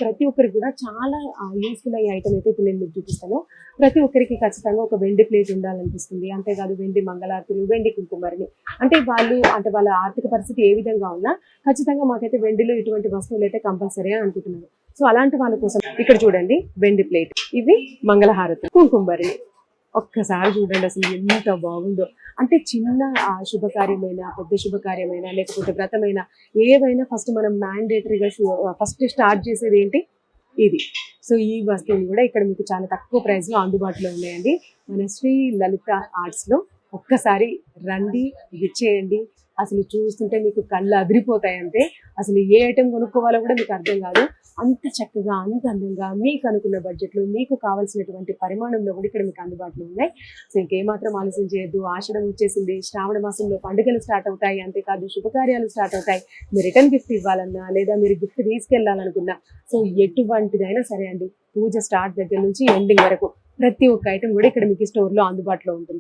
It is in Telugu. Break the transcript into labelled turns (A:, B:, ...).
A: ప్రతి ఒక్కరికి కూడా చాలా యూస్ఫుల్ అయ్యే ఐటమ్ అయితే ఇప్పుడు నేను మీకు చూపిస్తాను. ప్రతి ఒక్కరికి ఖచ్చితంగా ఒక వెండి ప్లేట్ ఉండాలనిపిస్తుంది. అంతేకాదు వెండి మంగళారతులు, వెండి కుంకుమరిని అంటే వాళ్ళ ఆర్థిక పరిస్థితి ఏ విధంగా ఉన్నా ఖచ్చితంగా మాకైతే వెండిలో ఇటువంటి వస్తువులు అయితే కంపల్సరీ అని అనుకుంటున్నారు. సో అలాంటి వాళ్ళ కోసం ఇక్కడ చూడండి వెండి ప్లేట్, ఇవి మంగళహారతులు, కుంకుమరిని. ఒక్కసారి చూడండి అసలు ఎంత బాగుందో. అంటే చిన్న శుభకార్యమైనా, పెద్ద శుభకార్యమైనా, లేకపోతే వ్రతమైనా, ఏవైనా ఫస్ట్ మనం మ్యాండేటరీగా ఫస్ట్ స్టార్ట్ చేసేది ఏంటి, ఇది. సో ఈ వస్తువులు కూడా ఇక్కడ మీకు చాలా తక్కువ ప్రైస్లో అందుబాటులో ఉన్నాయండి మన శ్రీ లలిత ఆర్ట్స్లో. ఒక్కసారి రండి, విచ్చేయండి. అసలు చూస్తుంటే మీకు కళ్ళు అదిరిపోతాయి. అంటే అసలు ఏ ఐటెం కొనుక్కోవాలో కూడా మీకు అర్థం కాదు. అంత చక్కగా, అంత అందంగా, మీకు అనుకున్న బడ్జెట్లో, మీకు కావాల్సినటువంటి పరిమాణంలో కూడా ఇక్కడ మీకు అందుబాటులో ఉన్నాయి. సో ఇంకేమాత్రం ఆలస్యం చేయొద్దు. ఆషాఢం వచ్చేసింది, శ్రావణ మాసంలో పండుగలు స్టార్ట్ అవుతాయి. అంతేకాదు శుభకార్యాలు స్టార్ట్ అవుతాయి. మీరు రిటర్న్ గిఫ్ట్ ఇవ్వాలన్నా, లేదా మీరు గిఫ్ట్ తీసుకెళ్లాలనుకున్నా, సో ఎటువంటిదైనా సరే అండి, పూజ స్టార్ట్ దగ్గర నుంచి ఎండింగ్ వరకు ప్రతి ఒక్క ఐటెం కూడా ఇక్కడ మీకు స్టోర్లో అందుబాటులో ఉంటుంది.